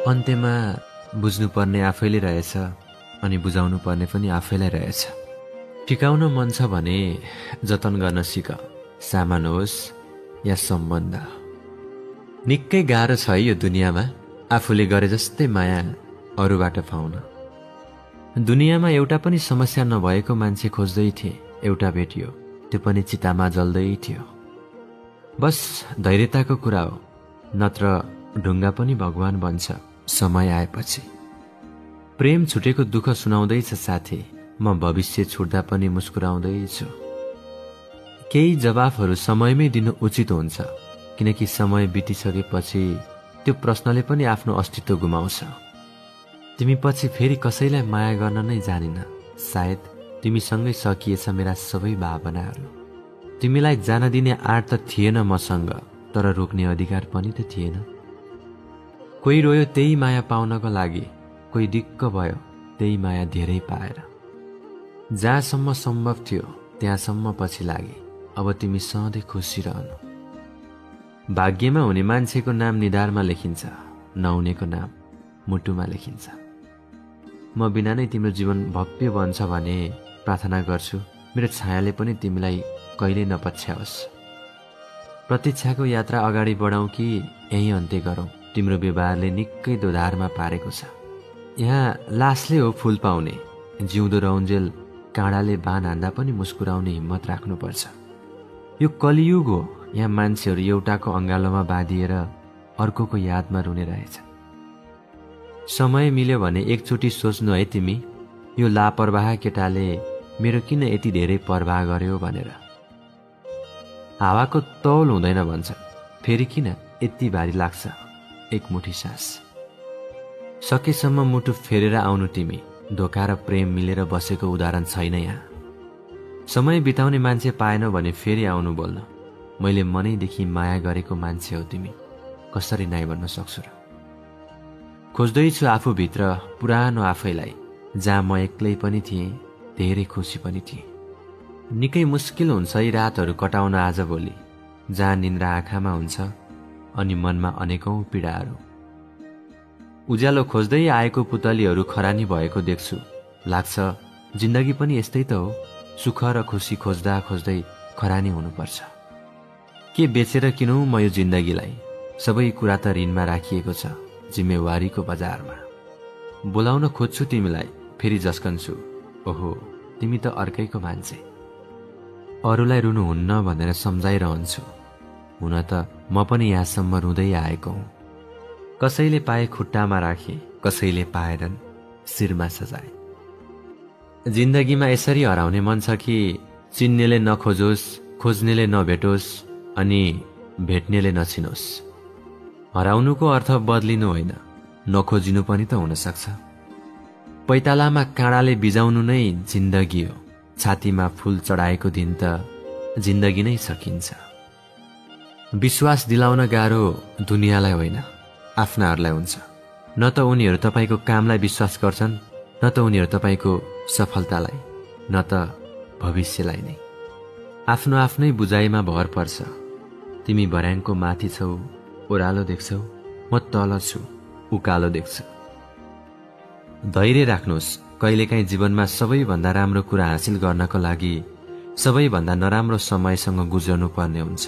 अन्त्यमा बुझ्नुपर्ने आफैले रहेछ अनि बुझाउनु पर्ने पनि आफैलाई रहेछ। टिकाउन मन छ भने जतन गर्न सिक, सामान होस् या सम्बन्ध। निकै गाह्रो छ यो दुनियाँमा आफूले गरे जस्तै माया अरूबाट पाउन। दुनियाँमा एउटा पनि समस्या नभएको मान्छे खोज्दै थिए, एउटा भेटियो, त्यो पनि चितामा जल्दै थियो। बस धैर्यताको कुरा हो, नत्र ढुङ्गा पनि भगवान बन्छ समय आएपछि। प्रेम छुटेको दुःख सुनाउँदैछ साथी, म भविष्य छुट्दा पनि मुस्कुराउँदैछु। केही जवाफहरू समयमै दिनु उचित हुन्छ, किनकि समय बितिसकेपछि त्यो प्रश्नले पनि आफ्नो अस्तित्व गुमाउँछ। तिमी पछि फेरि कसैलाई माया गर्न नै जानिन, सायद तिमीसँगै सकिएछ मेरा सबै भावनाहरू। तिमीलाई जान दिने आँट त थिएन मसँग, तर रोक्ने अधिकार पनि त थिएन। कोही रोयो त्यही माया पाउनको लागि, कोही दिक्क भयो त्यही माया धेरै पाएर। जहाँसम्म सम्भव थियो त्यहाँसम्म पछि लागे, अब तिमी सधैँ खुसी रहनु। भाग्यमा हुने मान्छेको नाम निधारमा लेखिन्छ, नहुनेको नाम मुटुमा लेखिन्छ। म बिना नै तिम्रो जीवन भव्य बन्छ भने प्रार्थना गर्छु मेरो छायाले पनि तिमीलाई कहिल्यै नपछ्याओस्। प्रतीक्षाको यात्रा अगाडि बढाउँ कि यही अन्त्य गरौँ, तिम्रो व्यवहारले निकै दोधारमा पारेको छ। यहाँ लासले हो फूल पाउने, जिउँदो रौन्जेल काँडाले बाण हान्दा पनि मुस्कुराउने हिम्मत राख्नुपर्छ। यो कलियुग हो, यहाँ मान्छेहरू एउटाको अँगालोमा बाँधिएर अर्कोको यादमा रुने रहेछ। समय मिल्यो भने एकचोटि सोच्नु है तिमी, यो लापरवाह केटाले मेरो किन यति धेरै परवाह गर्यो भनेर। हावाको तौल हुँदैन भन्छ, फेरि किन यति भारी लाग्छ एक मुठी सास। सकेसम्म मुटु फेरेर आउनु तिमी, धोका र प्रेम मिलेर बसेको उदाहरण छैन यहाँ। समय बिताउने मान्छे पाएन भने फेरि आउनु बोल्न, मैले मनैदेखि माया गरेको मान्छे हो तिमी, कसरी नाइ भन्न सक्छु र। खोज्दैछु आफूभित्र पुरानो आफैलाई, जहाँ म एक्लै पनि थिएँ, धेरै खुसी पनि थिएँ। निकै मुस्किल हुन्छ यी रातहरू कटाउन आजभोलि, जहाँ निन्द्रा आँखामा हुन्छ अनि मनमा अनेकौं पीडाहरू। उज्यालो खोज्दै आएको पुतलीहरू खरानी भएको देख्छु, लाग्छ जिन्दगी पनि यस्तै त हो, सुख र खुसी खोज्दा खोज्दै खरानी हुनुपर्छ। के बेचेर किनौँ म यो जिन्दगीलाई, सबै कुरा त ऋणमा राखिएको छ जिम्मेवारीको बजारमा। बोलाउन खोज्छु तिमीलाई, फेरि झस्कन्छु, ओहो तिमी त अर्कैको मान्छे। अरूलाई रुनु हुन्न भनेर सम्झाइरहन्छु, हुन त म पनि यहाँसम्म रुँदै आएको हुँ। कसैले पाए खुट्टामा राखे, कसैले पाएनन् शिरमा सजाए। जिन्दगीमा यसरी हराउने मन छ कि चिन्नेले नखोजोस्, खोज्नेले नभेटोस् अनि भेट्नेले नचिनोस्। हराउनुको अर्थ बदलिनु होइन, नखोजिनु पनि त हुन सक्छ। पैतालामा काँडाले बिजाउनु नै जिन्दगी हो, छातीमा फूल चढाएको दिन त जिन्दगी नै सकिन्छ। विश्वास दिलाउन गाह्रो दुनियाँलाई होइन, आफ्नाहरूलाई हुन्छ। न त उनीहरू तपाईको कामलाई विश्वास गर्छन्, न त उनीहरू तपाईको सफलतालाई, न त भविष्यलाई नै। आफ्नो आफ्नै बुझाइमा भर पर्छ। तिमी भर्याङको माथि छौ, ओह्रालो देख्छौ, म तल छु, उकालो देख्छु। धैर्य राख्नुहोस्, कहिलेकाहीँ जीवनमा सबैभन्दा राम्रो कुरा हासिल गर्नको लागि सबैभन्दा नराम्रो समयसँग गुज्रनु पर्ने हुन्छ।